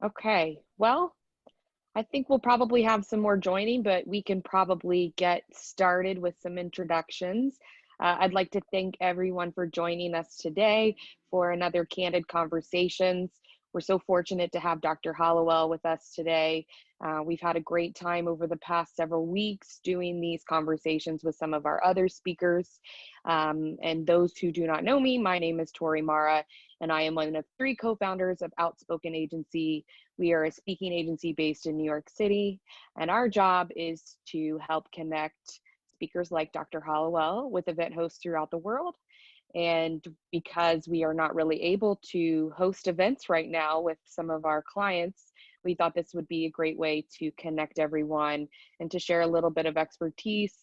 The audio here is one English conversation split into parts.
Okay, well, I think we'll probably have some more joining, but we can probably get started with some introductions. I'd like to thank everyone for joining us today for another Candid Conversations. We're so fortunate to have Dr. Hallowell with us today. We've had a great time over the past several weeks doing these conversations with some of our other speakers. And those who do not know me, my name is Tori Mara, and I am one of three co-founders of Outspoken Agency. We are a speaking agency based in New York City, and our job is to help connect speakers like Dr. Hallowell with event hosts throughout the world. And because we are not really able to host events right now with some of our clients, we thought this would be a great way to connect everyone and to share a little bit of expertise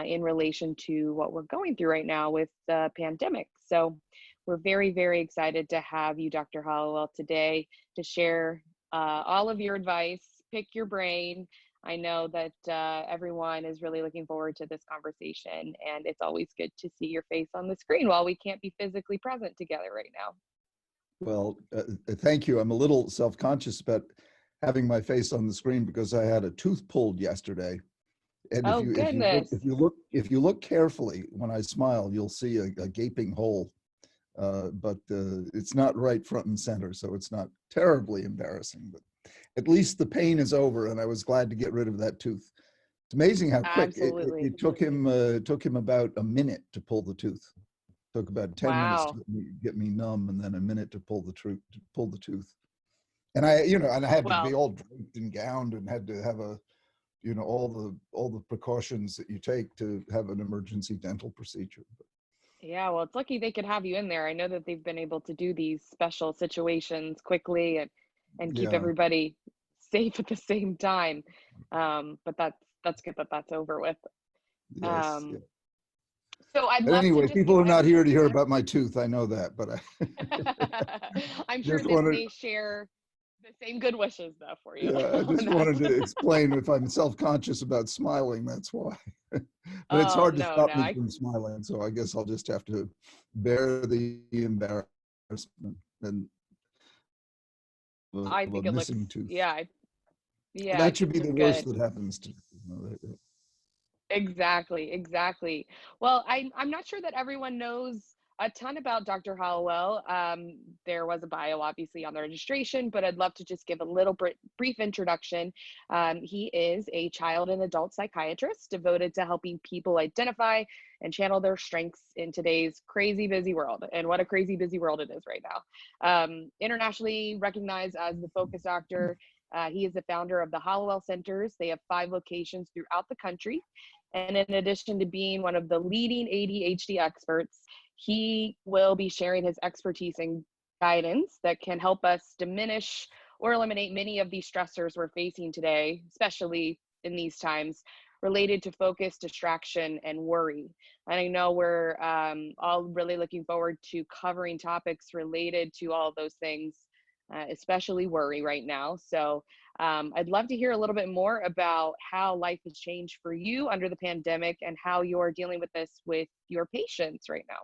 in relation to what we're going through right now with the pandemic. So we're very, very excited to have you, Dr. Hallowell, today to share all of your advice, pick your brain. I know that everyone is really looking forward to this conversation, and it's always good to see your face on the screen while we can't be physically present together right now. Well, thank you. I'm a little self-conscious about having my face on the screen because I had a tooth pulled yesterday. And Oh, goodness. if you look carefully when I smile, you'll see a gaping hole. But it's not right front and center, so it's not terribly embarrassing. But at least the pain is over, and I was glad to get rid of that tooth. It's amazing how quick Absolutely. it took him about a minute to pull the tooth. It took about 10 minutes to Wow. get me numb, and then a minute to pull the tooth. And I had to be Well, all draped and gowned, and had to have all the precautions that you take to have an emergency dental procedure. yeah, well, it's lucky they could have you in there. I know that they've been able to do these special situations quickly and keep Yeah. everybody safe at the same time. But that's good that that's over with. Yes. Yeah. Um, so I'd But love to anyway, just people give are not here to everyone hear about my tooth. I know that, but I'm sure just that wanted, they share the same good wishes though for you yeah, I on just that. wanted to explain if I'm self-conscious about smiling, that's why. But it's Oh, hard to no, stop no, me from smiling, so I guess I'll just have to bear the embarrassment and I of a think it looks, missing tooth. yeah, yeah, I That should think be you're the worst good. that happens to Exactly, exactly. Well, I'm not sure that everyone knows a ton about Dr. Hallowell. There was a bio obviously on the registration, but I'd love to just give a little brief introduction. He is a child and adult psychiatrist devoted to helping people identify and channel their strengths in today's crazy busy world. And what a crazy busy world it is right now. Internationally recognized as the focus doctor, he is the founder of the Hallowell Centers. They have 5 locations throughout the country. And in addition to being one of the leading ADHD experts, he will be sharing his expertise and guidance that can help us diminish or eliminate many of these stressors we're facing today, especially in these times related to focus, distraction, and worry. And I know we're all really looking forward to covering topics related to all of those things, especially worry right now. So I'd love to hear a little bit more about how life has changed for you under the pandemic and how you're dealing with this with your patients right now.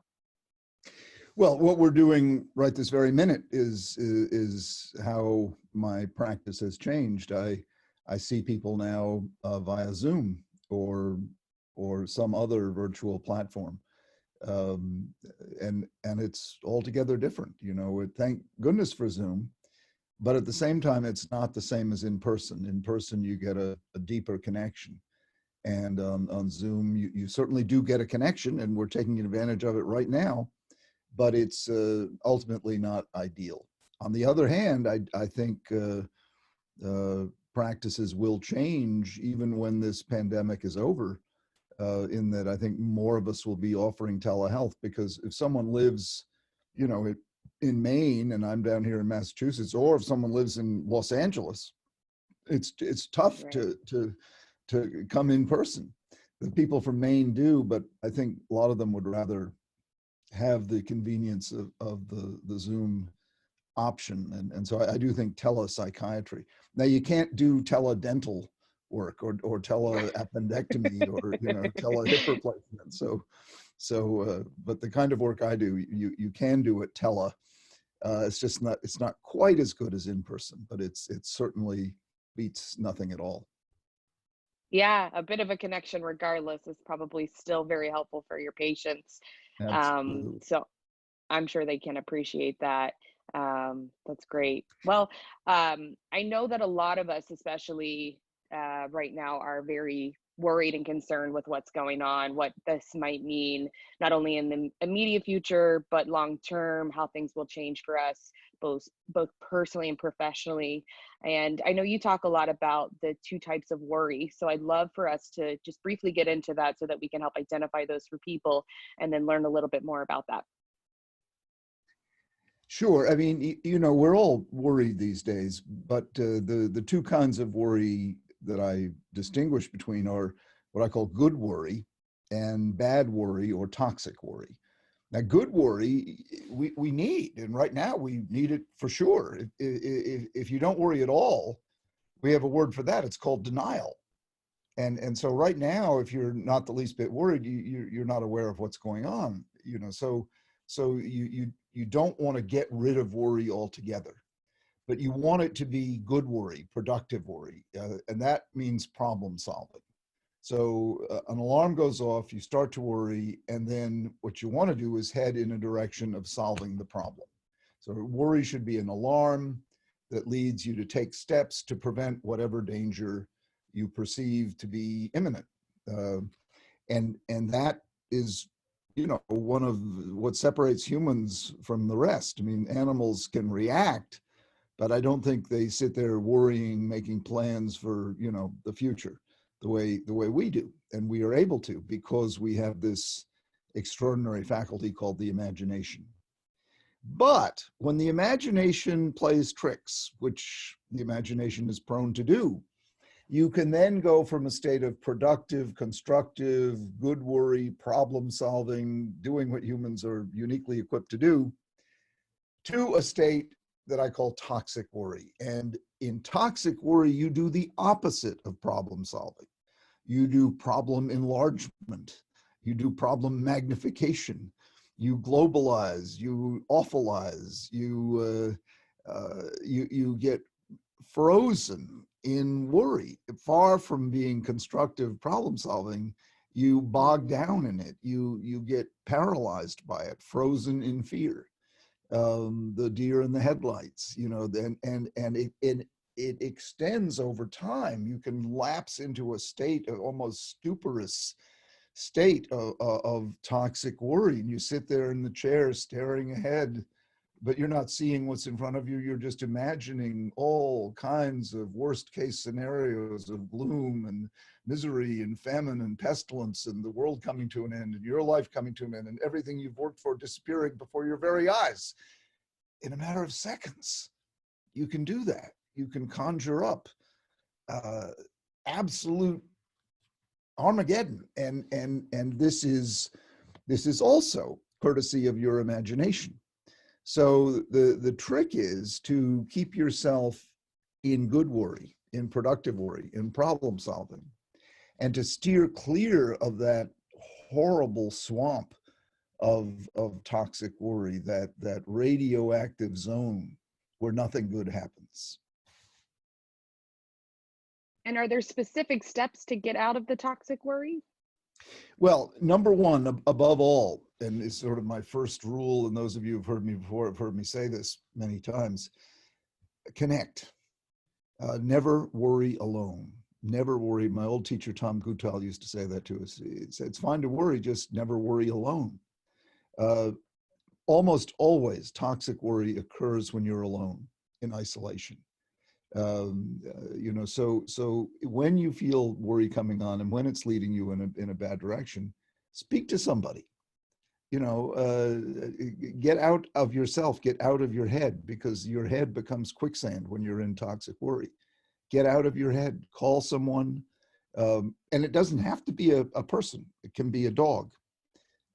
Well, what we're doing right this very minute is how my practice has changed. I see people now via Zoom or some other virtual platform, um, and it's altogether different. Thank goodness for Zoom, but at the same time, it's not the same as in person. In person, you get a deeper connection, and on Zoom, you certainly do get a connection, and we're taking advantage of it right now, but it's ultimately not ideal. On the other hand, I think practices will change even when this pandemic is over, in that I think more of us will be offering telehealth, because if someone lives, in Maine and I'm down here in Massachusetts, or if someone lives in Los Angeles, it's tough Right. to come in person. The people from Maine do, but I think a lot of them would rather have the convenience of the Zoom option. And so I do think telepsychiatry. Now you can't do teledental work or teleappendectomy or telehip replacement. So but the kind of work I do, you can do it tele. It's not quite as good as in person, but it certainly beats nothing at all. Yeah, a bit of a connection regardless is probably still very helpful for your patients. Absolutely. So I'm sure they can appreciate that. That's great. Well, I know that a lot of us, especially right now, are very worried and concerned with what's going on, what this might mean, not only in the immediate future, but long term, how things will change for us, both personally and professionally. And I know you talk a lot about the two types of worry. So I'd love for us to just briefly get into that so that we can help identify those for people and then learn a little bit more about that. Sure. I mean, you know, we're all worried these days, but the two kinds of worry that I distinguish between are what I call good worry and bad worry or toxic worry. Now, good worry we need, and right now we need it for sure. If you don't worry at all, we have a word for that. It's called denial. And so right now, if you're not the least bit worried, you're not aware of what's going on. You know, so you don't want to get rid of worry altogether, but you want it to be good worry, productive worry, and that means problem solving. So an alarm goes off, you start to worry, and then what you want to do is head in a direction of solving the problem. So worry should be an alarm that leads you to take steps to prevent whatever danger you perceive to be imminent. Uh, and that is, you know, one of what separates humans from the rest. I mean, animals can react, but I don't think they sit there worrying, making plans for, you know, the future the way we do. And we are able to because we have this extraordinary faculty called the imagination. But when the imagination plays tricks, which the imagination is prone to do, you can then go from a state of productive, constructive, good worry, problem solving, doing what humans are uniquely equipped to do, to a state that I call toxic worry. And in toxic worry, you do the opposite of problem solving. You do problem enlargement. You do problem magnification. You globalize. You awfulize. You get frozen in worry. Far from being constructive problem solving, you bog down in it. You get paralyzed by it, frozen in fear. The deer in the headlights, you know, and it extends over time. You can lapse into a state of almost stuporous state of toxic worry, and you sit there in the chair staring ahead, but you're not seeing what's in front of you. You're just imagining all kinds of worst case scenarios of gloom and misery and famine and pestilence and the world coming to an end and your life coming to an end and everything you've worked for disappearing before your very eyes. In a matter of seconds, you can do that. You can conjure up absolute Armageddon, and this is also courtesy of your imagination. So the trick is to keep yourself in good worry, in productive worry, in problem solving, and to steer clear of that horrible swamp of toxic worry, that radioactive zone where nothing good happens. And are there specific steps to get out of the toxic worry? Well, number one, above all, and it's sort of my first rule, and those of you who've heard me before have heard me say this many times, connect. Never worry alone. Never worry. My old teacher, Tom Guttal, used to say that to us. He said, it's fine to worry, just never worry alone. Almost always toxic worry occurs when you're alone, in isolation. You know, so when you feel worry coming on and when it's leading you in a bad direction, speak to somebody. You know, get out of yourself, get out of your head, because your head becomes quicksand when you're in toxic worry. Get out of your head, call someone, and it doesn't have to be a person. It can be a dog.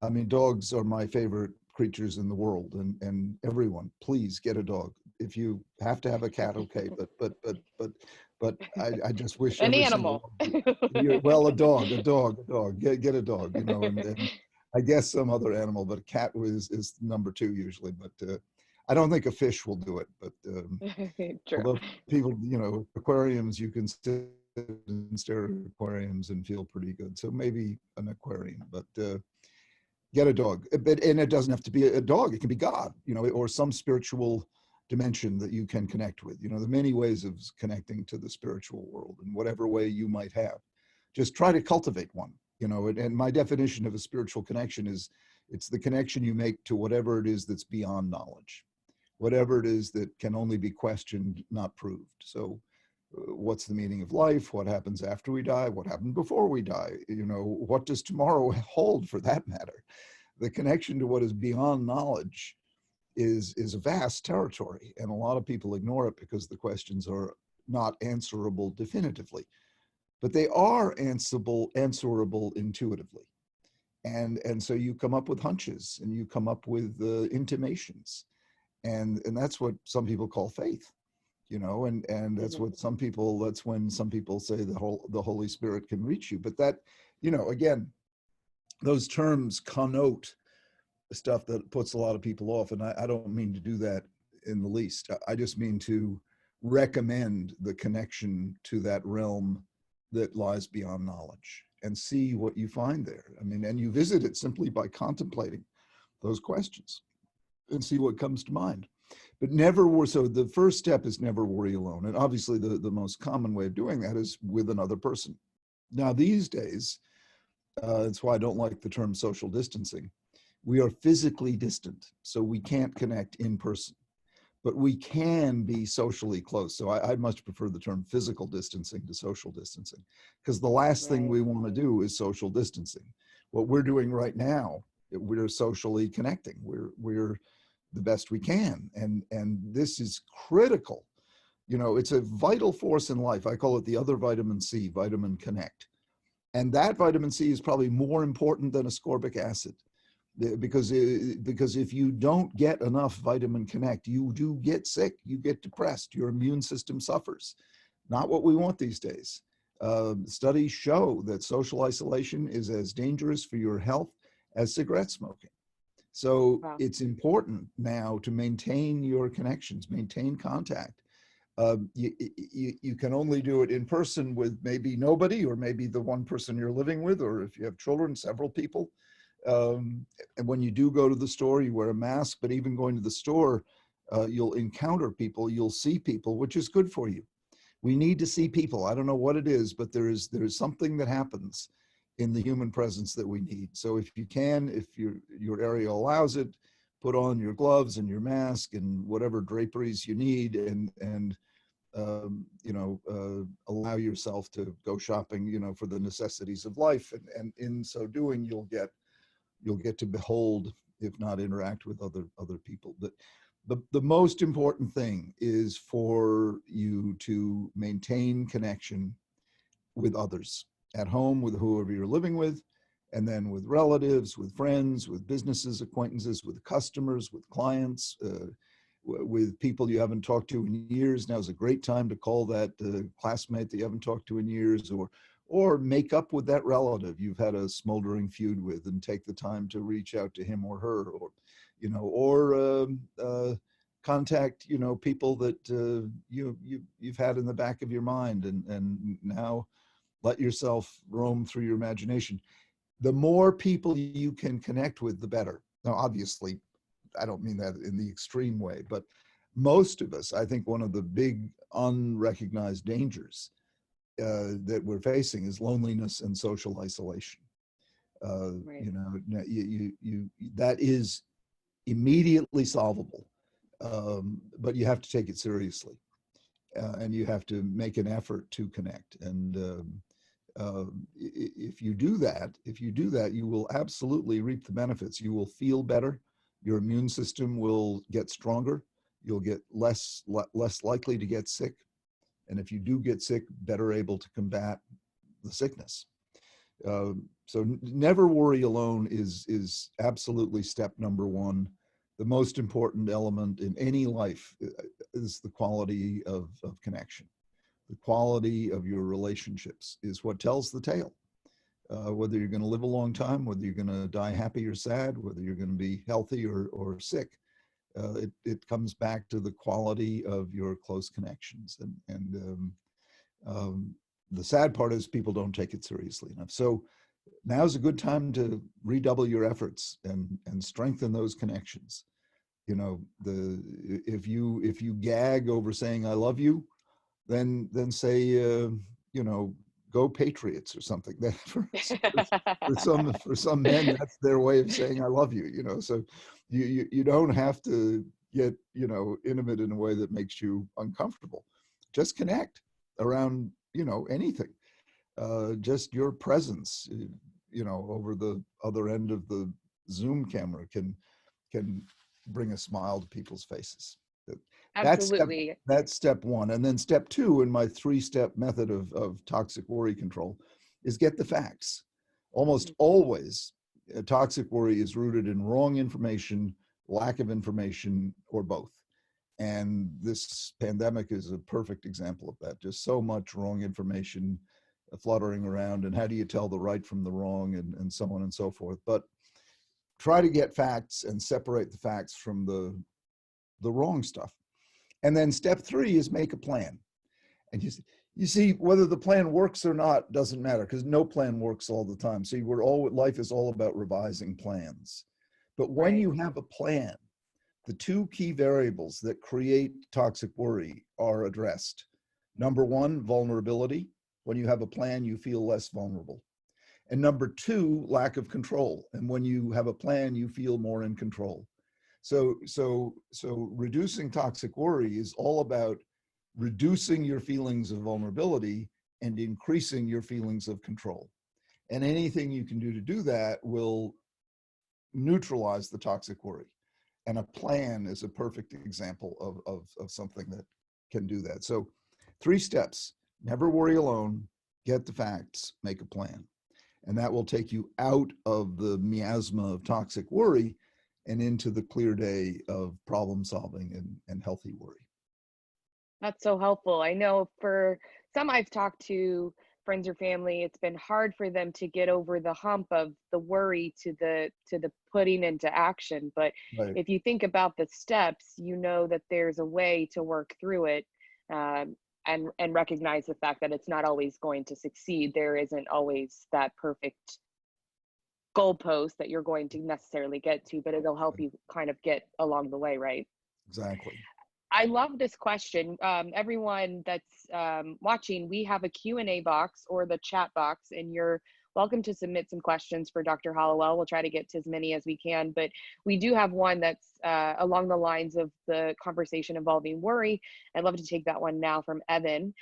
I mean, dogs are my favorite creatures in the world, and everyone, please get a dog. If you have to have a cat, okay, but I just wish An every single animal. one of you, well, a dog, get a dog, you know, and I guess some other animal, but a cat is number two usually. But I don't think a fish will do it, but True. although people, aquariums, you can sit and stare at aquariums and feel pretty good. So maybe an aquarium, but get a dog. And it doesn't have to be a dog. It can be God, or some spiritual dimension that you can connect with. There are many ways of connecting to the spiritual world in whatever way you might have. Just try to cultivate one, and my definition of a spiritual connection is it's the connection you make to whatever it is that's beyond knowledge, whatever it is that can only be questioned, not proved. So what's the meaning of life? What happens after we die? What happened before we die? What does tomorrow hold, for that matter? The connection to what is beyond knowledge is a vast territory, and a lot of people ignore it because the questions are not answerable definitively, but they are answerable intuitively. And so you come up with hunches, and you come up with intimations, and that's what some people call faith, and that's Mhm. what that's when some people say the Holy Spirit can reach you. But that, again, those terms connote stuff that puts a lot of people off, and I don't mean to do that in the least. I just mean to recommend the connection to that realm that lies beyond knowledge, and see what you find there. I mean, and you visit it simply by contemplating those questions and see what comes to mind. But never worry. So the first step is never worry alone. And obviously the most common way of doing that is with another person. Now, these days, that's why I don't like the term social distancing. We are physically distant, so we can't connect in person, but we can be socially close. So I much prefer the term physical distancing to social distancing, because the last thing Right. we want to do is social distancing. What we're doing right now, we're socially connecting. We're the best we can, and this is critical. It's a vital force in life. I call it the other vitamin C, vitamin connect, and that vitamin C is probably more important than ascorbic acid, because if you don't get enough vitamin connect, you do get sick, you get depressed, your immune system suffers. Not what we want these days. Studies show that social isolation is as dangerous for your health as cigarette smoking. So Wow. it's important now to maintain your connections, maintain contact. You can only do it in person with maybe nobody, or maybe the one person you're living with, or if you have children, several people. And when you do go to the store, you wear a mask, but even going to the store, you'll encounter people, you'll see people, which is good for you. We need to see people. I don't know what it is, but there is something that happens in the human presence that we need. So if you can, if your area allows it, put on your gloves and your mask and whatever draperies you need, and allow yourself to go shopping, for the necessities of life. And in so doing, you'll get to behold, if not interact with other people. But the most important thing is for you to maintain connection with others at home, with whoever you're living with, and then with relatives, with friends, with businesses, acquaintances, with customers, with clients, with people you haven't talked to in years. Now is a great time to call that classmate that you haven't talked to in years, or make up with that relative you've had a smoldering feud with, and take the time to reach out to him or her, or contact people that you've had in the back of your mind, and now let yourself roam through your imagination. The more people you can connect with, the better. Now, obviously, I don't mean that in the extreme way, but most of us, I think one of the big unrecognized dangers that we're facing is loneliness and social isolation. Right. That is immediately solvable, but you have to take it seriously, and you have to make an effort to connect. And if you do that, you will absolutely reap the benefits. You will feel better. Your immune system will get stronger. You'll get less likely to get sick. And if you do get sick, better able to combat the sickness. So never worry alone is absolutely step number one. The most important element in any life is the quality of connection. The quality of your relationships is what tells the tale. Whether you're going to live a long time, whether you're going to die happy or sad, whether you're going to be healthy or sick, It comes back to the quality of your close connections. Um, the sad part is people don't take it seriously enough. So now's a good time to redouble your efforts and strengthen those connections. You know, if you gag over saying I love you, then say you know, go Patriots or something. That for some men, that's their way of saying I love you. You know, so you don't have to get, you know, intimate in a way that makes you uncomfortable. Just connect around, you know, anything. Just your presence, you know, over the other end of the Zoom camera can bring a smile to people's faces. That's Absolutely. that's step one. And then step two in my three-step method of toxic worry control is get the facts. Almost always, toxic worry is rooted in wrong information, lack of information, or both. And this pandemic is a perfect example of that. Just so much wrong information fluttering around, and how do you tell the right from the wrong, and so on and so forth. But try to get facts and separate the facts from the wrong stuff. And then step three is make a plan. And you see whether the plan works or not doesn't matter, because no plan works all the time. See, life is all about revising plans. But when Right. you have a plan, the two key variables that create toxic worry are addressed. Number one, vulnerability. When you have a plan, you feel less vulnerable. And number two, lack of control. And when you have a plan, you feel more in control. So reducing toxic worry is all about reducing your feelings of vulnerability and increasing your feelings of control. And anything you can do to do that will neutralize the toxic worry. And a plan is a perfect example of something that can do that. So 3 steps: never worry alone, get the facts, make a plan. And that will take you out of the miasma of toxic worry and into the clear day of problem solving and healthy worry. That's so helpful. I know for some I've talked to, friends or family, it's been hard for them to get over the hump of the worry to the putting into action. But Right. if you think about the steps, you know that there's a way to work through it, and recognize the fact that it's not always going to succeed. There isn't always that perfect goalpost that you're going to necessarily get to, but it'll help you kind of get along the way, right? Exactly. I love this question. Everyone that's watching, we have a Q&A box or the chat box, and you're welcome to submit some questions for Dr. Hallowell. We'll try to get to as many as we can, but we do have one that's along the lines of the conversation involving worry. I'd love to take that one now from Evan.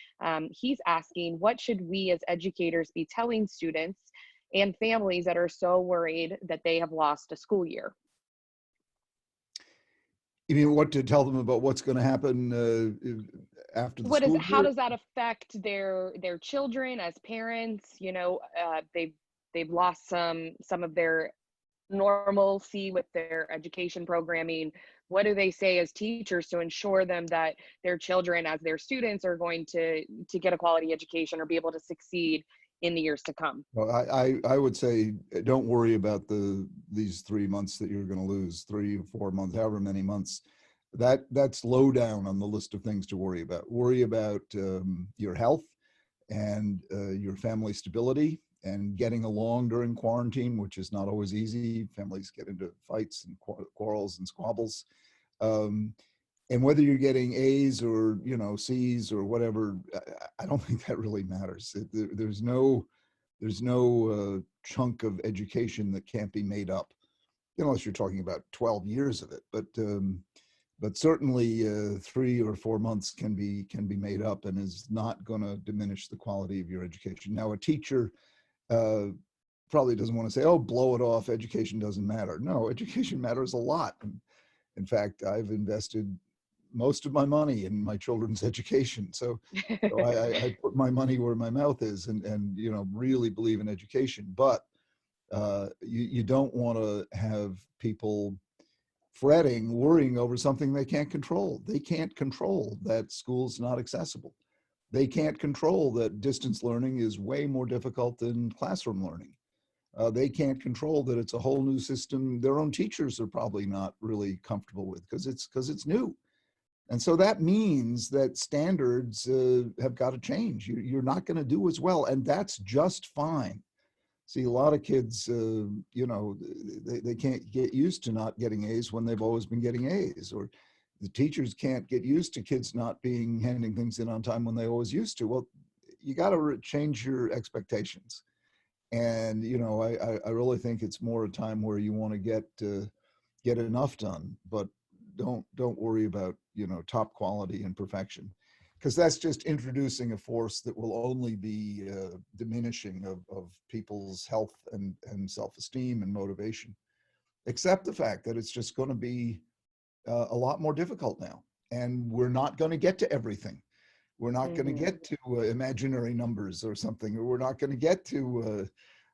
He's asking, what should we as educators be telling students and families that are so worried that they have lost a school year? You mean what to tell them about what's going to happen after the school How year? does that affect their children as parents? You know, they've lost some of their normalcy with their education programming. What do they say as teachers to ensure them that their children as their students are going to get a quality education or be able to succeed in the years to come? Well, I would say don't worry about these 3 months that you're going to lose, 3 or 4 months, however many months. That's low down on the list of things to worry about. Worry about your health and your family stability and getting along during quarantine, which is not always easy. Families get into fights and quarrels and squabbles. Um, and whether you're getting A's or, you know, C's or whatever, I don't think that really matters. There's no chunk of education that can't be made up, unless you're talking about 12 years of it. But certainly 3 or 4 months can be made up and is not going to diminish the quality of your education. Now, a teacher uh, probably doesn't want to say, "Oh, blow it off. Education doesn't matter." No, education matters a lot. In fact, I've invested most of my money in my children's education. So I put my money where my mouth is, and you know, really believe in education. But you don't want to have people fretting, worrying over something they can't control. They can't control that school's not accessible. They can't control that distance learning is way more difficult than classroom learning. They can't control that it's a whole new system. Their own teachers are probably not really comfortable with because it's new. And so that means that standards have got to change. You're not going to do as well, and that's just fine. See, a lot of kids, they can't get used to not getting A's when they've always been getting A's, or the teachers can't get used to kids not being handing things in on time when they always used to. Well, you got to change your expectations. And I really think it's more a time where you want to get enough done, but don't worry about top quality and perfection, because that's just introducing a force that will only be diminishing of people's health and self-esteem and motivation. Accept the fact that it's just going to be a lot more difficult now, and we're not going to get to everything. We're not going to get to imaginary numbers or something, or we're not going to get to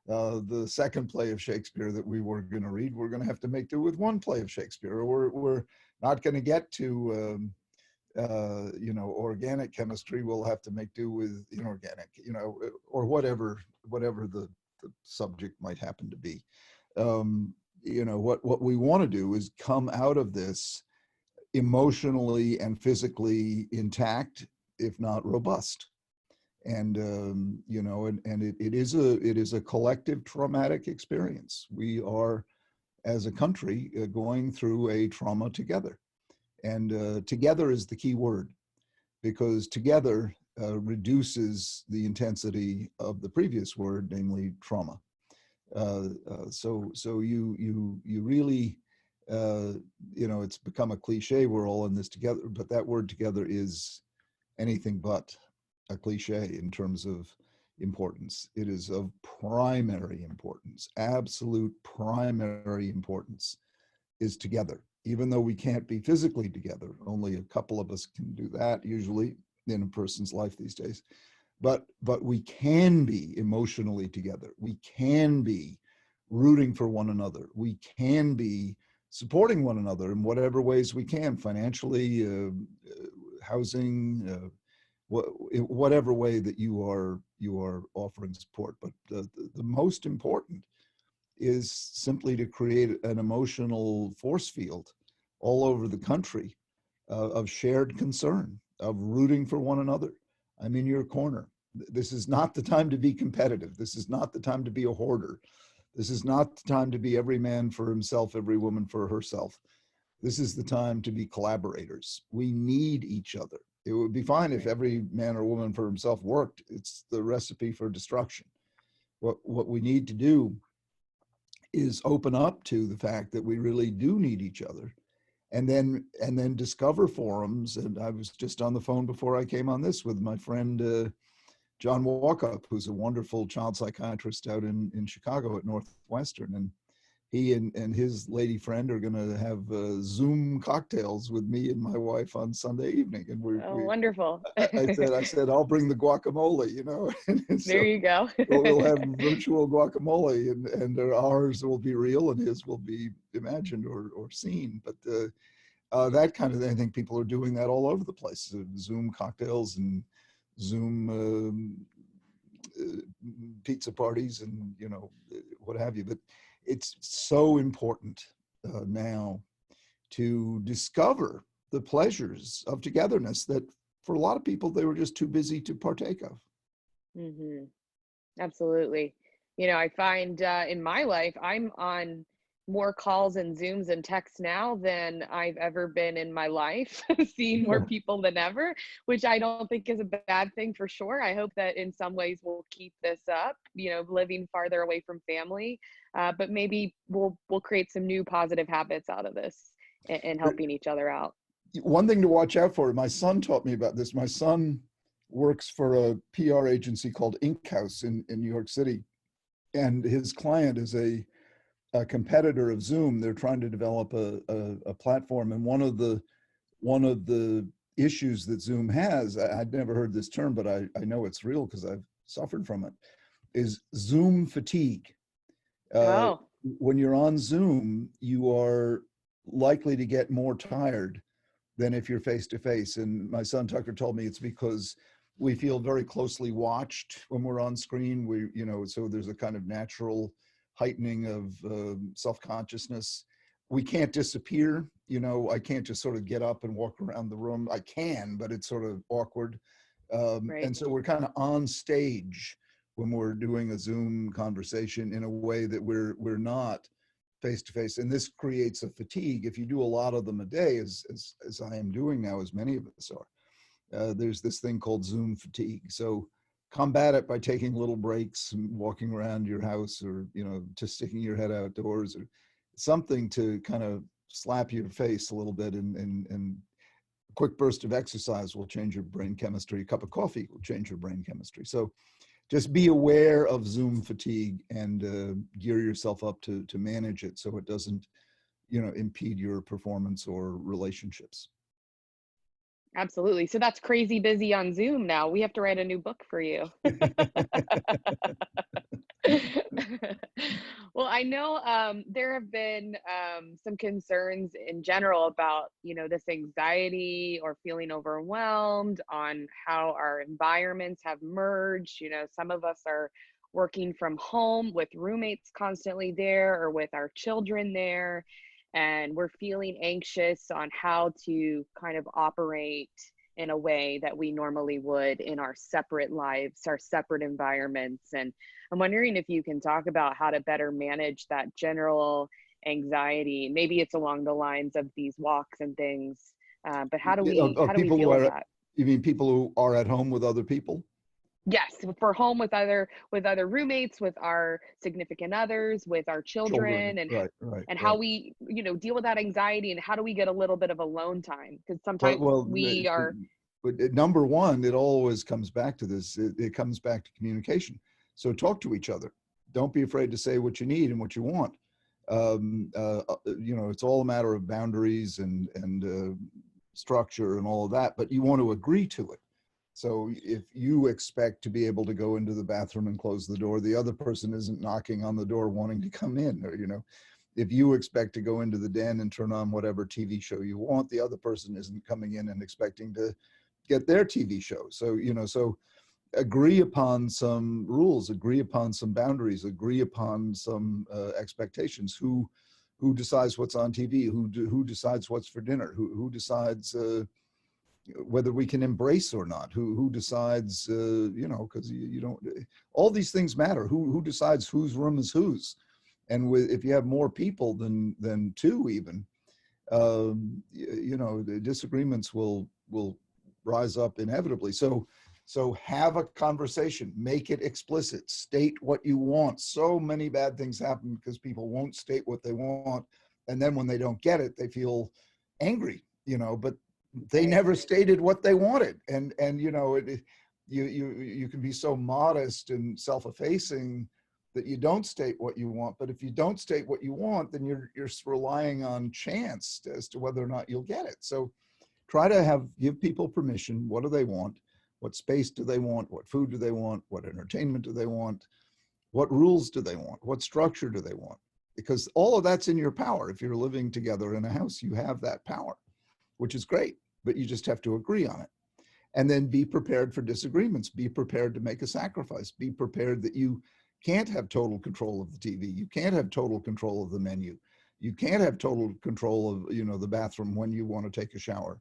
the second play of Shakespeare that we were going to read. We're going to have to make do with one play of Shakespeare, or we're not going to get to organic chemistry. We'll have to make do with inorganic, or whatever the subject might happen to be. What we want to do is come out of this emotionally and physically intact, if not robust. And it is a collective traumatic experience. We are, as a country, going through a trauma together. And together is the key word, because together reduces the intensity of the previous word, namely trauma. So you really, it's become a cliche, we're all in this together, but that word together is anything but a cliche in terms of importance. It is of primary importance. Absolute primary importance is together. Even though we can't be physically together, only a couple of us can do that usually in a person's life these days. But we can be emotionally together. We can be rooting for one another. We can be supporting one another in whatever ways we can, financially, housing, whatever way that you are offering support. But the most important is simply to create an emotional force field all over the country of shared concern, of rooting for one another. I'm in your corner. This is not the time to be competitive. This is not the time to be a hoarder. This is not the time to be every man for himself, every woman for herself. This is the time to be collaborators. We need each other. It would be fine if every man or woman for himself worked. It's the recipe for destruction. What we need to do is open up to the fact that we really do need each other, and then discover forums. And I was just on the phone before I came on this with my friend John Walkup, who's a wonderful child psychiatrist out in Chicago at Northwestern, and he and his lady friend are going to have Zoom cocktails with me and my wife on Sunday evening. And wonderful. I said, I'll bring the guacamole, and so There you go. we'll have virtual guacamole, and ours will be real and his will be imagined or seen. But that kind of thing, I think people are doing that all over the place. Zoom cocktails and Zoom pizza parties and, what have you. But it's so important now to discover the pleasures of togetherness that for a lot of people, they were just too busy to partake of. Absolutely. I find in my life, I'm on more calls and Zooms and texts now than I've ever been in my life, seeing more people than ever, which I don't think is a bad thing for sure. I hope that in some ways we'll keep this up, living farther away from family, but maybe we'll create some new positive habits out of this and helping each other out. One thing to watch out for, my son taught me about this. My son works for a PR agency called Ink House in New York City, and his client is a competitor of Zoom. They're trying to develop a platform, and one of the issues that Zoom has, I'd never heard this term, but I know it's real because I've suffered from it, is Zoom fatigue. When you're on Zoom, you are likely to get more tired than if you're face to face. And my son Tucker told me it's because we feel very closely watched when we're on screen. So there's a kind of natural heightening of self-consciousness. We can't disappear. I can't just sort of get up and walk around the room. I can, but it's sort of awkward. Right. And so we're kind of on stage when we're doing a Zoom conversation in a way that we're not face to face. And this creates a fatigue. If you do a lot of them a day, as I am doing now, as many of us are, there's this thing called Zoom fatigue. So combat it by taking little breaks and walking around your house, or just sticking your head outdoors, or something to kind of slap your face a little bit. And a quick burst of exercise will change your brain chemistry. A cup of coffee will change your brain chemistry. So just be aware of Zoom fatigue and gear yourself up to manage it so it doesn't impede your performance or relationships. Absolutely. So that's crazy busy on Zoom now. We have to write a new book for you. Well, I know there have been some concerns in general about, this anxiety or feeling overwhelmed on how our environments have merged. Some of us are working from home with roommates constantly there, or with our children there, and we're feeling anxious on how to kind of operate in a way that we normally would in our separate lives, our separate environments. And I'm wondering if you can talk about how to better manage that general anxiety. Maybe it's along the lines of these walks and things, but how do we People who deal with are, that? you mean people who are at home with other people? Yes, for home with other roommates, with our significant others, with our Children, children, and right, right, how right. we deal with that anxiety, and how do we get a little bit of alone time, because Well, sometimes well, we are. but number one, it always comes back to this. It comes back to communication. So talk to each other. Don't be afraid to say what you need and what you want. It's all a matter of boundaries and structure and all of that, but you want to agree to it. So if you expect to be able to go into the bathroom and close the door, the other person isn't knocking on the door wanting to come in. Or, if you expect to go into the den and turn on whatever TV show you want, the other person isn't coming in and expecting to get their TV show. So, so agree upon some rules, agree upon some boundaries, agree upon some expectations. Who decides what's on TV? Who decides what's for dinner? Who decides whether we can embrace or not? Who decides? Because you don't. All these things matter. Who decides whose room is whose? And if you have more people than two, even, the disagreements will rise up inevitably. So have a conversation, make it explicit, state what you want. So many bad things happen because people won't state what they want, and then when they don't get it, they feel angry. But they Right. never stated what they wanted, and you can be so modest and self-effacing that you don't state what you want. But if you don't state what you want, then you're relying on chance as to whether or not you'll get it. So try to give people permission. What do they want? What space do they want? What food do they want? What entertainment do they want? What rules do they want? What structure do they want? Because all of that's in your power. If you're living together in a house, you have that power, which is great, but you just have to agree on it. And then be prepared for disagreements. Be prepared to make a sacrifice. Be prepared that you can't have total control of the TV. You can't have total control of the menu. You can't have total control of the bathroom when you want to take a shower.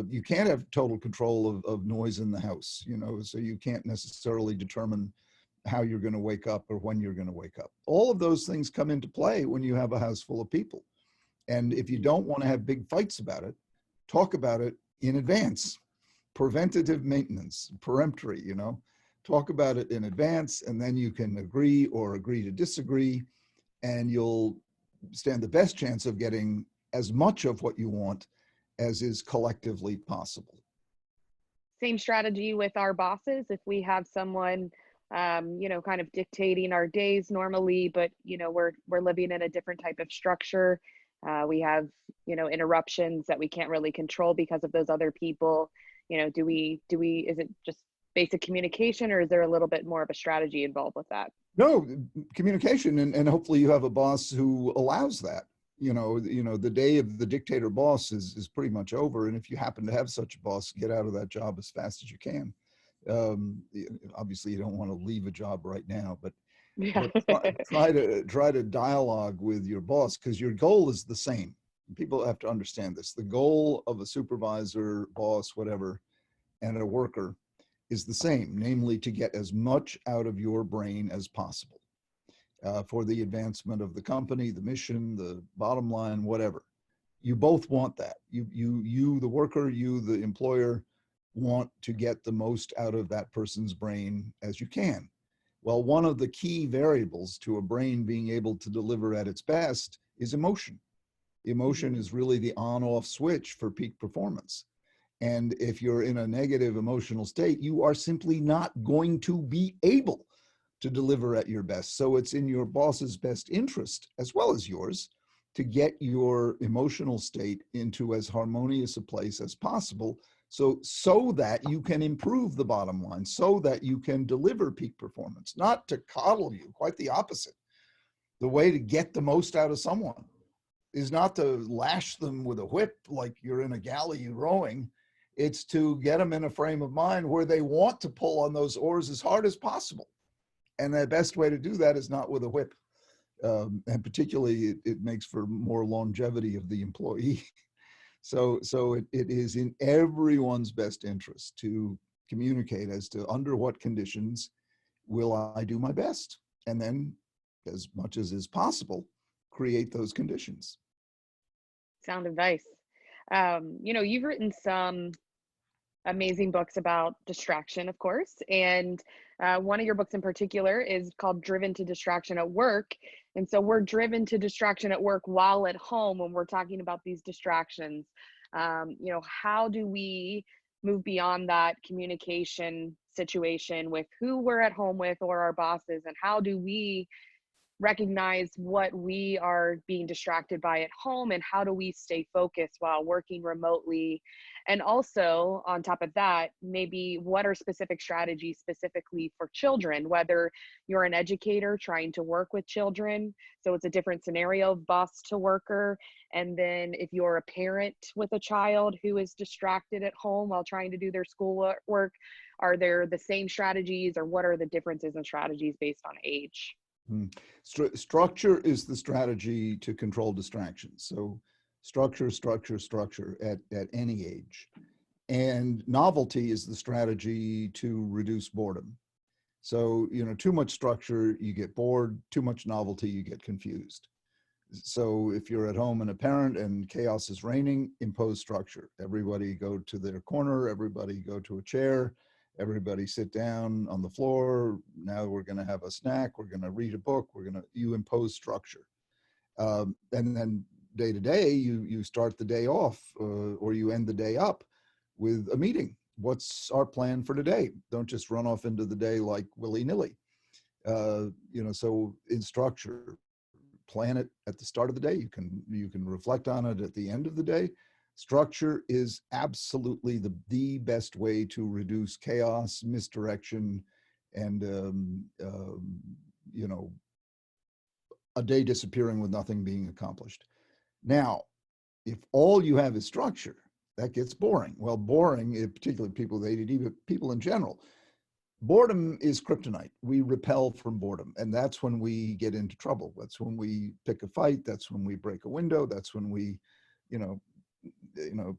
You can't have total control of noise in the house. So you can't necessarily determine how you're going to wake up or when you're going to wake up. All of those things come into play when you have a house full of people. And if you don't want to have big fights about it, talk about it in advance. Preventative maintenance, peremptory, talk about it in advance, and then you can agree or agree to disagree, and you'll stand the best chance of getting as much of what you want as is collectively possible. Same strategy with our bosses. If we have someone, kind of dictating our days normally, but we're living in a different type of structure. We have interruptions that we can't really control because of those other people. Do we? Is it just basic communication, or is there a little bit more of a strategy involved with that? No, communication, and hopefully you have a boss who allows that. The day of the dictator boss is pretty much over. And if you happen to have such a boss, get out of that job as fast as you can. Obviously, you don't want to leave a job right now, but Yeah. but try to dialogue with your boss, because your goal is the same. People have to understand this. The goal of a supervisor, boss, whatever, and a worker is the same, namely to get as much out of your brain as possible for the advancement of the company, the mission, the bottom line, whatever. You both want that. You, the worker, you, the employer, want to get the most out of that person's brain as you can. Well, one of the key variables to a brain being able to deliver at its best is emotion. Emotion is really the on-off switch for peak performance. And if you're in a negative emotional state, you are simply not going to be able to deliver at your best. So it's in your boss's best interest, as well as yours, to get your emotional state into as harmonious a place as possible, so that you can improve the bottom line, so that you can deliver peak performance, not to coddle you, quite the opposite. The way to get the most out of someone is not to lash them with a whip like you're in a galley rowing. It's to get them in a frame of mind where they want to pull on those oars as hard as possible. And the best way to do that is not with a whip. And particularly, it makes for more longevity of the employee. So it is in everyone's best interest to communicate as to under what conditions will I do my best, and then, as much as is possible, create those conditions. Sound advice. You've written some amazing books about distraction, of course. And one of your books in particular is called Driven to Distraction at Work. And so we're driven to distraction at work while at home when we're talking about these distractions. How do we move beyond that communication situation with who we're at home with or our bosses? And how do we recognize what we are being distracted by at home, and how do we stay focused while working remotely? And also, on top of that, maybe what are specific strategies specifically for children, whether you're an educator trying to work with children, so it's a different scenario of boss to worker, and then if you're a parent with a child who is distracted at home while trying to do their schoolwork, are there the same strategies, or what are the differences in strategies based on age? Structure is the strategy to control distractions. So structure at any age. And novelty is the strategy to reduce boredom. So, too much structure, you get bored. Too much novelty, you get confused. So if you're at home and a parent and chaos is reigning, impose structure. Everybody go to their corner, everybody go to a chair, everybody sit down on the floor. Now we're going to have a snack, we're going to read a book, you impose structure. And then day to day, you start the day off or you end the day up with a meeting. What's our plan for today? Don't just run off into the day like willy-nilly. So in structure, plan it at the start of the day. You can reflect on it at the end of the day. Structure is absolutely the best way to reduce chaos, misdirection, and a day disappearing with nothing being accomplished. Now, if all you have is structure, that gets boring. Well, boring, particularly people with ADD, but people in general, boredom is kryptonite. We repel from boredom, and that's when we get into trouble. That's when we pick a fight. That's when we break a window. That's when we,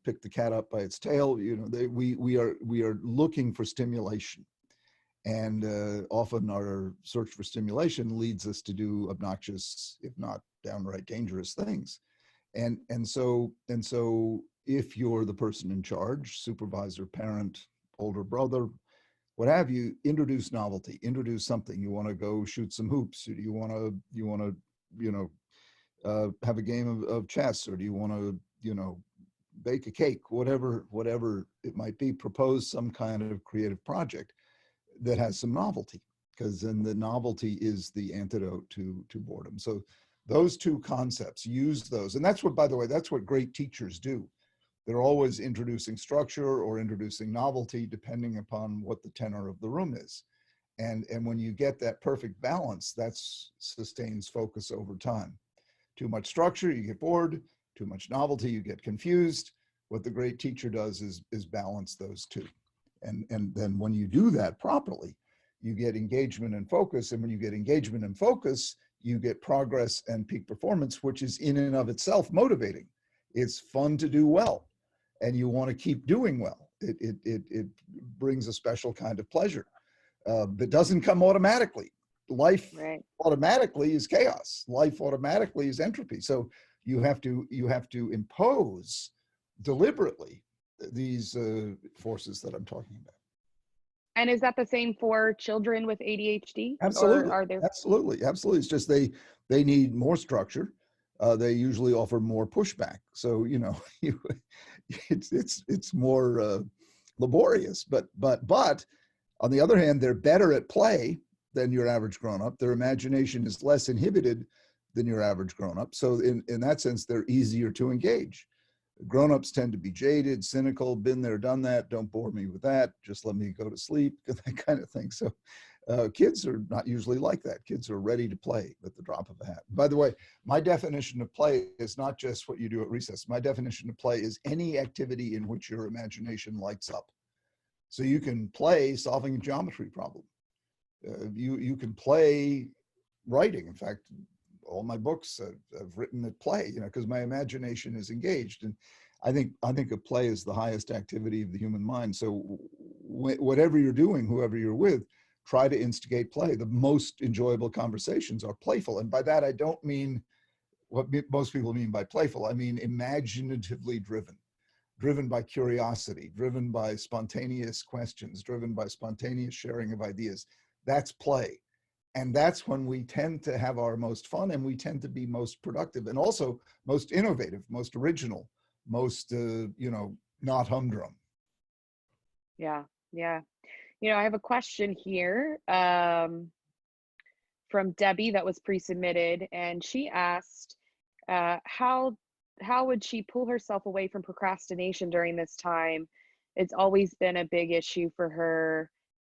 pick the cat up by its tail. We are looking for stimulation, and often our search for stimulation leads us to do obnoxious, if not downright dangerous things. And so if you're the person in charge, supervisor, parent, older brother, what have you, introduce novelty, introduce something. You want to go shoot some hoops, or do you want to have a game of chess, or do you want to bake a cake, whatever it might be. Propose some kind of creative project that has some novelty, because then the novelty is the antidote to boredom. So those two concepts, use those. And that's what, by the way, that's what great teachers do. They're always introducing structure or introducing novelty, depending upon what the tenor of the room is. And when you get that perfect balance, that sustains focus over time. Too much structure, you get bored. Too much novelty, you get confused. What the great teacher does is balance those two. And then when you do that properly, you get engagement and focus. And when you get engagement and focus, you get progress and peak performance, which is in and of itself motivating. It's fun to do well, and you want to keep doing well. It brings a special kind of pleasure that doesn't come automatically. Life Right. automatically is chaos. Life automatically is entropy. So you have to impose deliberately these forces that I'm talking about. And is that the same for children with ADHD, or Absolutely, are there? absolutely, absolutely. It's just they need more structure. They usually offer more pushback. So you, it's more laborious. But on the other hand, they're better at play than your average grown up. Their imagination is less inhibited than your average grown up. So in that sense, they're easier to engage. Grown-ups tend to be jaded, cynical, been there, done that, don't bore me with that, just let me go to sleep, that kind of thing. So kids are not usually like that. Kids are ready to play at the drop of a hat. By the way, my definition of play is not just what you do at recess. My definition of play is any activity in which your imagination lights up. So you can play solving a geometry problem. You can play writing. In fact, all my books I've written at play, because my imagination is engaged. And I think a play is the highest activity of the human mind. So whatever you're doing, whoever you're with, try to instigate play. The most enjoyable conversations are playful. And by that, I don't mean what most people mean by playful. I mean imaginatively driven by curiosity, driven by spontaneous questions, driven by spontaneous sharing of ideas. That's play. And that's when we tend to have our most fun, and we tend to be most productive, and also most innovative, most original, most, not humdrum. Yeah, yeah. I have a question here from Debbie that was pre-submitted, and she asked, how would she pull herself away from procrastination during this time? It's always been a big issue for her.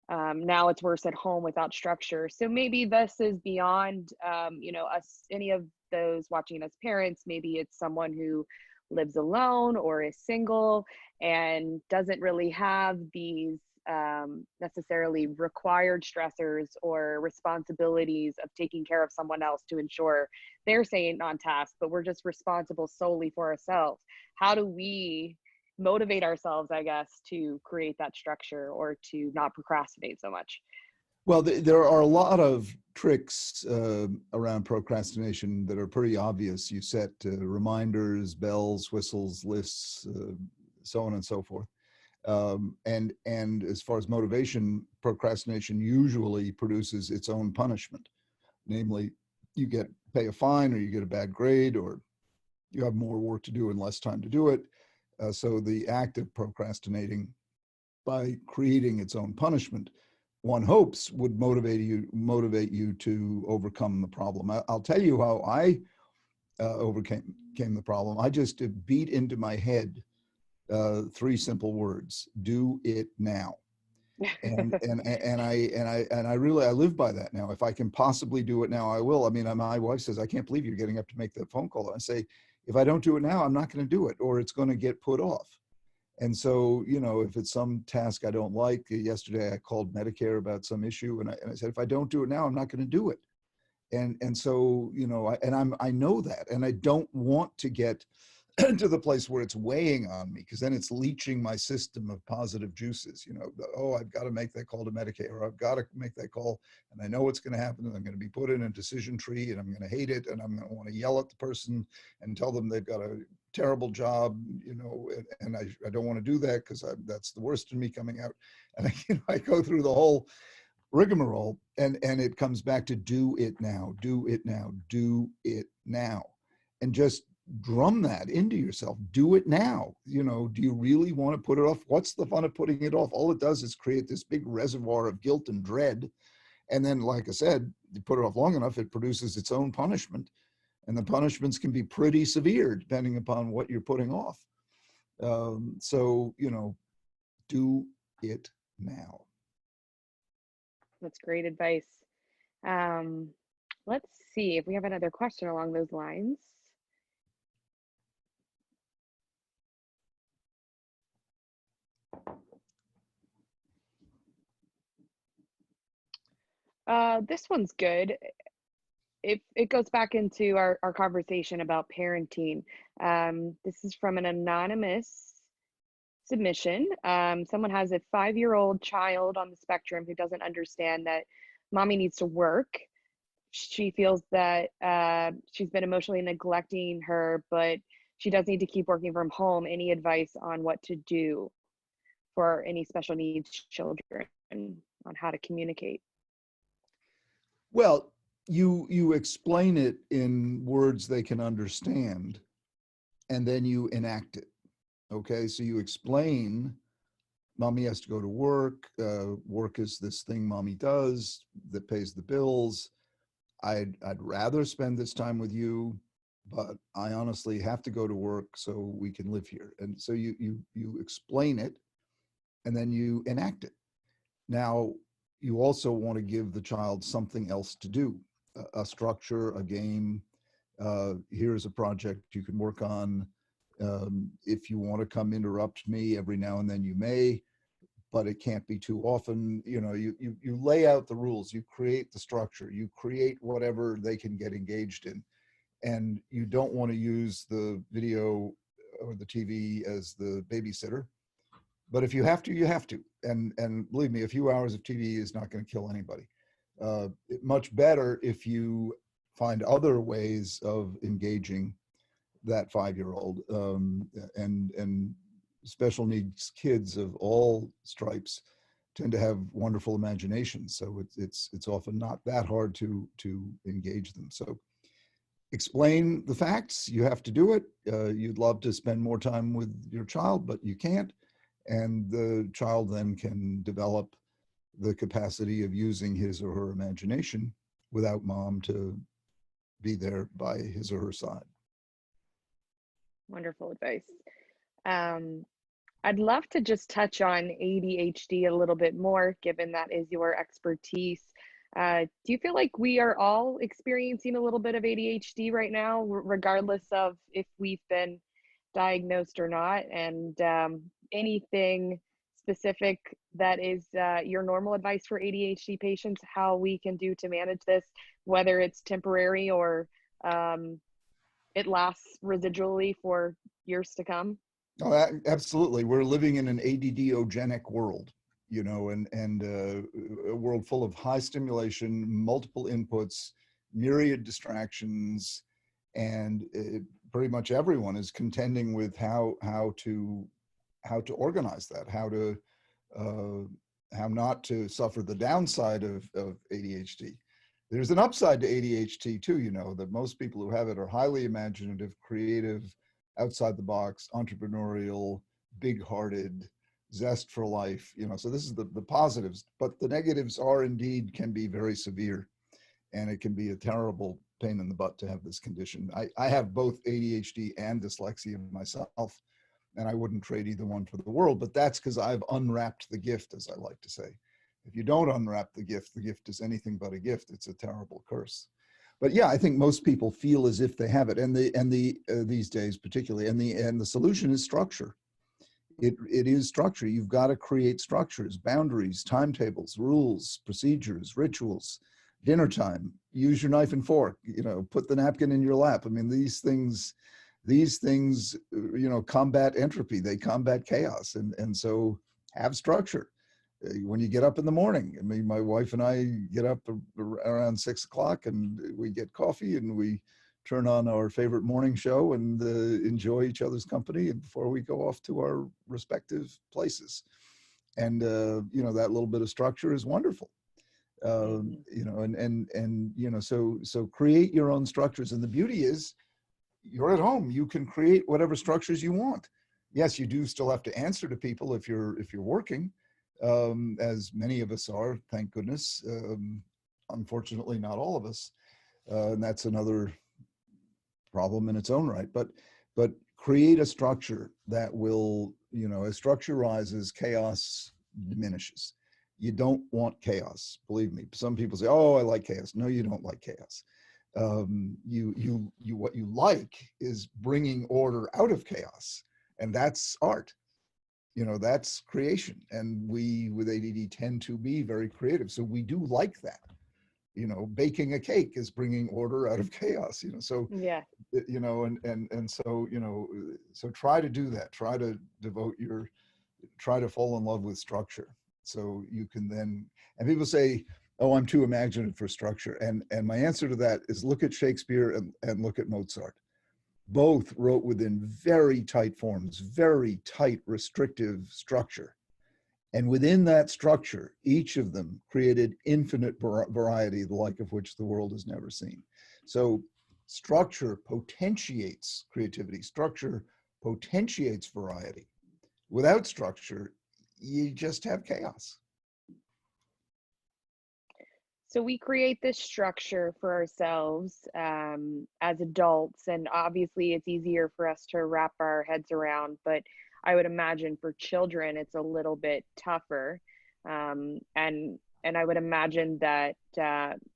Now it's worse at home without structure. So maybe this is beyond, us, any of those watching as parents. Maybe it's someone who lives alone or is single and doesn't really have these necessarily required stressors or responsibilities of taking care of someone else to ensure they're staying on task, but we're just responsible solely for ourselves. How do we motivate ourselves, I guess, to create that structure or to not procrastinate so much? Well, there are a lot of tricks around procrastination that are pretty obvious. You set reminders, bells, whistles, lists, so on and so forth. And as far as motivation, procrastination usually produces its own punishment. Namely, you pay a fine, or you get a bad grade, or you have more work to do and less time to do it. So the act of procrastinating, by creating its own punishment, one hopes would motivate you to overcome the problem. I'll tell you how I overcame the problem. I just beat into my head three simple words: do it now. And I really, I live by that now. If I can possibly do it now, I will. I mean, my wife says, I can't believe you're getting up to make that phone call. I say, if I don't do it now, I'm not going to do it, or it's going to get put off. And so, if it's some task I don't like, yesterday I called Medicare about some issue, and I said, if I don't do it now, I'm not going to do it. And so, I know that, and I don't want to get to the place where it's weighing on me, because then it's leaching my system of positive juices. Oh, I've got to make that call to Medicare, or I've got to make that call, and I know what's going to happen, and I'm going to be put in a decision tree, and I'm going to hate it, and I'm going to want to yell at the person and tell them they've got a terrible job, and I don't want to do that, because that's the worst in me coming out. And I go through the whole rigmarole, and it comes back to do it now, do it now, do it now, and just drum that into yourself. Do it now. Do you really want to put it off? What's the fun of putting it off? All it does is create this big reservoir of guilt and dread. And then, like I said, you put it off long enough, it produces its own punishment. And the punishments can be pretty severe depending upon what you're putting off. So, do it now. That's great advice. Um, let's see if we have another question along those lines. This one's good. It goes back into our conversation about parenting. This is from an anonymous submission. Someone has a 5-year-old child on the spectrum who doesn't understand that mommy needs to work. She feels that she's been emotionally neglecting her, but she does need to keep working from home. Any advice on what to do for any special needs children on how to communicate? Well, you explain it in words they can understand, and then you enact it. Okay, so you explain, mommy has to go to work. Work is this thing mommy does that pays the bills. I'd rather spend this time with you, but I honestly have to go to work so we can live here. And so you explain it, and then you enact it. Now, you also want to give the child something else to do, a structure, a game. Here's a project you can work on. If you want to come interrupt me every now and then, you may, but it can't be too often. You lay out the rules, you create the structure, you create whatever they can get engaged in. And you don't want to use the video or the TV as the babysitter. But if you have to, you have to. And believe me, a few hours of TV is not going to kill anybody. Much better if you find other ways of engaging that 5-year-old. And special needs kids of all stripes tend to have wonderful imaginations. So it's often not that hard to engage them. So explain the facts. You have to do it. You'd love to spend more time with your child, but you can't. And the child then can develop the capacity of using his or her imagination without mom to be there by his or her side. Wonderful advice. Um, I'd love to just touch on ADHD a little bit more, given that is your expertise. Do you feel like we are all experiencing a little bit of ADHD right now, regardless of if we've been diagnosed or not? And anything specific that is your normal advice for ADHD patients, how we can do to manage this, whether it's temporary or um, it lasts residually for years to come? Oh, absolutely. We're living in an ADD-ogenic world, and a world full of high stimulation, multiple inputs, myriad distractions, and pretty much everyone is contending with how to organize that, how not to suffer the downside of ADHD. There's an upside to ADHD too, that most people who have it are highly imaginative, creative, outside the box, entrepreneurial, big-hearted, zest for life. So this is the positives, but the negatives are indeed can be very severe, and it can be a terrible pain in the butt to have this condition. I have both ADHD and dyslexia myself, and I wouldn't trade either one for the world, but that's because I've unwrapped the gift, as I like to say. If you don't unwrap the gift is anything but a gift. It's a terrible curse. But yeah, I think most people feel as if they have it, and these days particularly, and the solution is structure. It is structure. You've got to create structures, boundaries, timetables, rules, procedures, rituals, dinner time. Use your knife and fork. Put the napkin in your lap. I mean, these things, combat entropy. They combat chaos, and so have structure. When you get up in the morning, I mean, my wife and I get up around 6 o'clock, and we get coffee, and we turn on our favorite morning show and enjoy each other's company before we go off to our respective places. And that little bit of structure is wonderful. Mhm. So create your own structures, and the beauty is you're at home. You can create whatever structures you want. Yes, you do still have to answer to people if you're working, as many of us are, thank goodness. Unfortunately, not all of us, and that's another problem in its own right. But create a structure that will, as structure rises, chaos diminishes. You don't want chaos. Believe me. Some people say, "Oh, I like chaos." No, you don't like chaos. What you like is bringing order out of chaos, and that's art. That's creation. And we with ADD tend to be very creative. So we do like that. baking a cake is bringing order out of chaos, so, Yeah. and so, so try to do that. Try to fall in love with structure. So you can then, and people say, oh, I'm too imaginative for structure. And my answer to that is look at Shakespeare and look at Mozart. Both wrote within very tight forms, very tight, restrictive structure. And within that structure, each of them created infinite variety, the like of which the world has never seen. So structure potentiates creativity. Structure potentiates variety. Without structure, you just have chaos. So we create this structure for ourselves as adults, and obviously it's easier for us to wrap our heads around. But I would imagine for children, it's a little bit tougher, and I would imagine that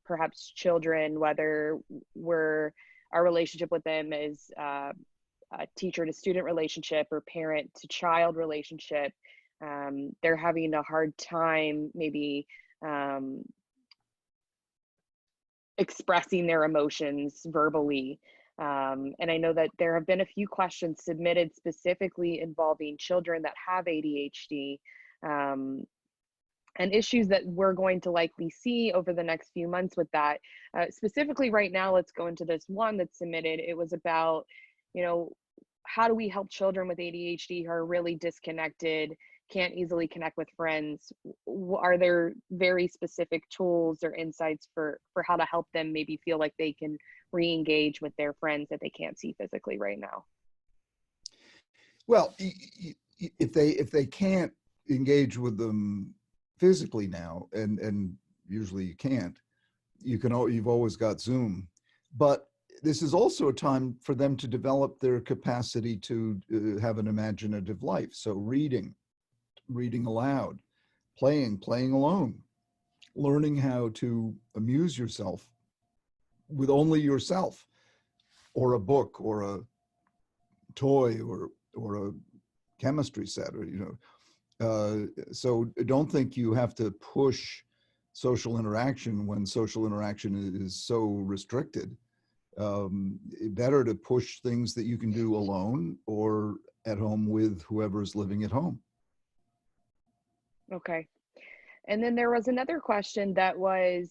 perhaps children, whether we're our relationship with them is a teacher to student relationship or parent to child relationship, they're having a hard time maybe. Um, Expressing their emotions verbally. And I know that there have been a few questions submitted specifically involving children that have ADHD, um, and issues that we're going to likely see over the next few months with that. Specifically, right now, let's go into this one that's submitted. It was about, you know, how do we help children with ADHD who are really disconnected, can't easily connect with friends? Are there very specific tools or insights for how to help them maybe feel like they can re-engage with their friends that they can't see physically right now? Well, if they can't engage with them physically now, and usually you can't, you've always got Zoom, but this is also a time for them to develop their capacity to have an imaginative life. So reading aloud, playing alone, learning how to amuse yourself with only yourself, or a book, or a toy, or a chemistry set, or so don't think you have to push social interaction when social interaction is so restricted. Better to push things that you can do alone or at home with whoever's living at home. Okay. And then there was another question that was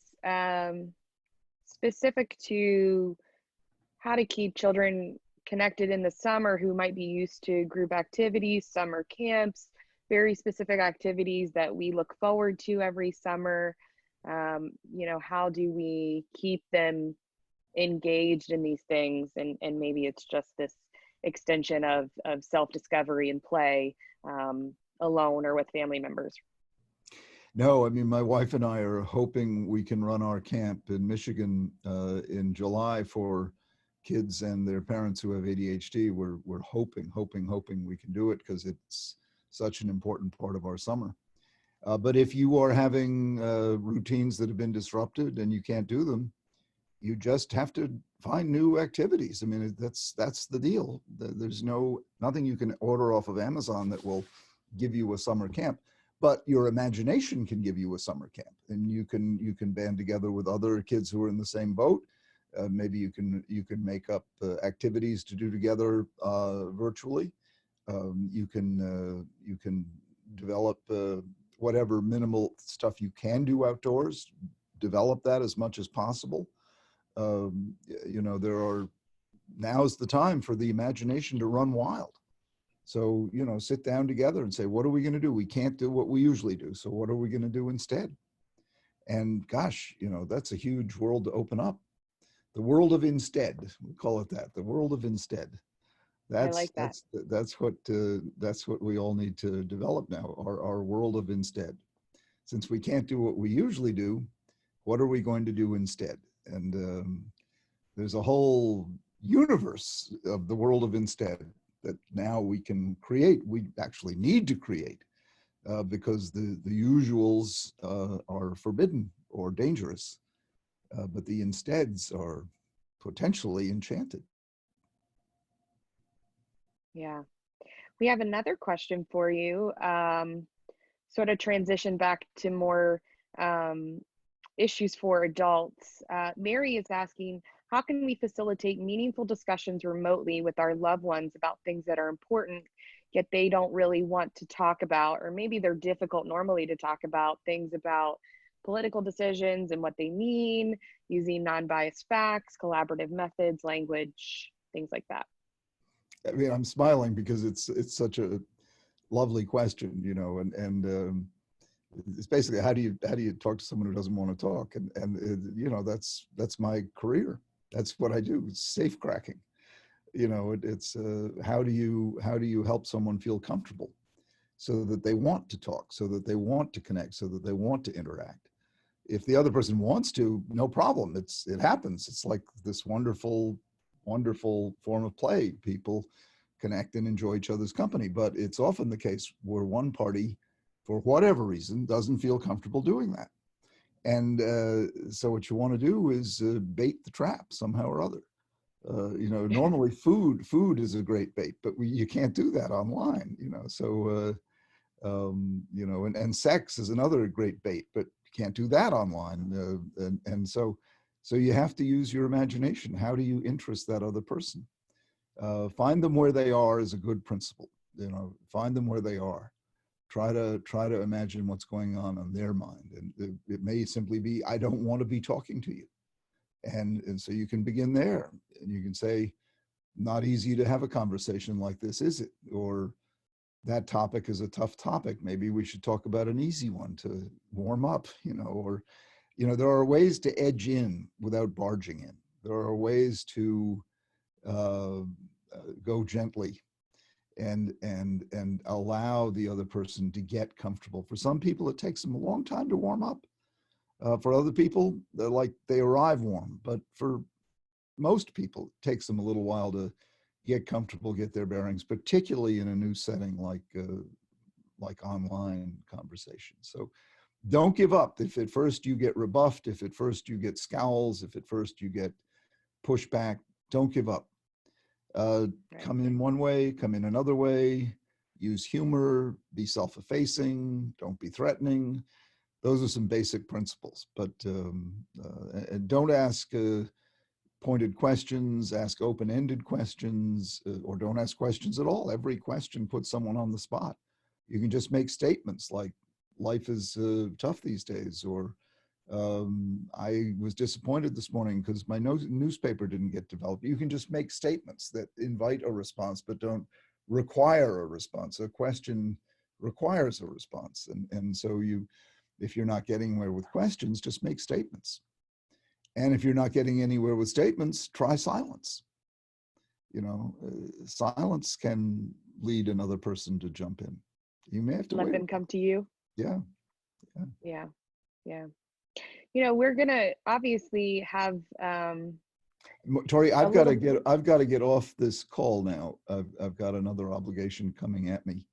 specific to how to keep children connected in the summer who might be used to group activities, summer camps, very specific activities that we look forward to every summer. How do we keep them engaged in these things? And maybe it's just this extension of self-discovery and play, alone or with family members. No, I mean, my wife and I are hoping we can run our camp in Michigan in July for kids and their parents who have ADHD. We're hoping we can do it because it's such an important part of our summer. But if you are having routines that have been disrupted and you can't do them, you just have to find new activities. I mean, that's the deal. There's nothing you can order off of Amazon that will give you a summer camp. But your imagination can give you a summer camp, and you can band together with other kids who are in the same boat. Maybe you can make up activities to do together virtually. You can develop whatever minimal stuff you can do outdoors. Develop that as much as possible. Now's the time for the imagination to run wild. So, sit down together and say, what are we going to do? We can't do what we usually do. So what are we going to do instead? And gosh, that's a huge world to open up. The world of instead, we call it that, the world of instead. I That's like that. that's what we all need to develop now, our world of instead. Since we can't do what we usually do, what are we going to do instead? And there's a whole universe of the world of instead that now we can create. We actually need to create because the usuals are forbidden or dangerous, but the insteads are potentially enchanted. Yeah. We have another question for you. Sort of transition back to more um, issues for adults. Mary is asking, how can we facilitate meaningful discussions remotely with our loved ones about things that are important, yet they don't really want to talk about, or maybe they're difficult normally to talk about things about political decisions and what they mean, using non-biased facts, collaborative methods, language, things like that. I mean, I'm smiling because it's such a lovely question, and it's basically how do you talk to someone who doesn't want to talk, and that's my career. That's what I do. It's safe cracking. It's how do you help someone feel comfortable so that they want to talk, so that they want to connect, so that they want to interact. If the other person wants to, no problem. It happens. It's like this wonderful, wonderful form of play. People connect and enjoy each other's company, but it's often the case where one party, for whatever reason, doesn't feel comfortable doing that. And so what you want to do is bait the trap somehow or other. Normally food is a great bait, but you can't do that online, so and sex is another great bait, but you can't do that online. So you have to use your imagination. How do you interest that other person? Find them where they are is a good principle. Find them where they are. Try to imagine what's going on their mind, and it may simply be, I don't want to be talking to you, and so you can begin there, and you can say, not easy to have a conversation like this, is it? Or that topic is a tough topic. Maybe we should talk about an easy one to warm up, or, there are ways to edge in without barging in. There are ways to go gently and allow the other person to get comfortable. For some people, it takes them a long time to warm up. For other people, they arrive warm, but for most people, it takes them a little while to get comfortable, get their bearings, particularly in a new setting like online conversation. So don't give up. If at first you get rebuffed, if at first you get scowls, if at first you get pushback, don't give up. Right. Come in one way, come in another way, use humor, be self-effacing, don't be threatening. Those are some basic principles, but and don't ask pointed questions, ask open-ended questions, or don't ask questions at all. Every question puts someone on the spot. You can just make statements like, life is tough these days, or I was disappointed this morning because my newspaper didn't get developed. You can just make statements that invite a response, but don't require a response. A question requires a response. And so if you're not getting anywhere with questions, just make statements. And if you're not getting anywhere with statements, try silence. Silence can lead another person to jump in. You may have to Let wait. them come to you. Yeah. We're gonna obviously have Tori, I've got to get off this call now. I've got another obligation coming at me.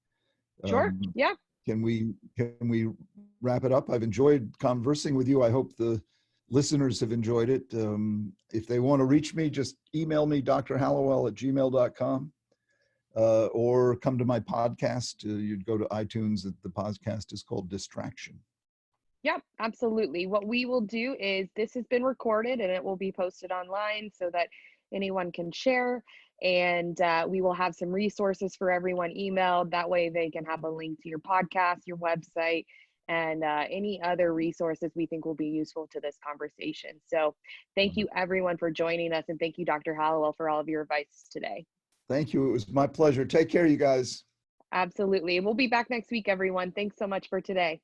Sure. Yeah. Can we wrap it up? I've enjoyed conversing with you. I hope the listeners have enjoyed it. If they want to reach me, just email me, drhallowell@gmail.com, or come to my podcast. You'd go to iTunes. The podcast is called Distraction. Yep, absolutely. What we will do is, this has been recorded and it will be posted online so that anyone can share. And we will have some resources for everyone emailed. That way they can have a link to your podcast, your website, and any other resources we think will be useful to this conversation. So thank you everyone for joining us. And thank you, Dr. Hallowell, for all of your advice today. Thank you. It was my pleasure. Take care, you guys. Absolutely. We'll be back next week, everyone. Thanks so much for today.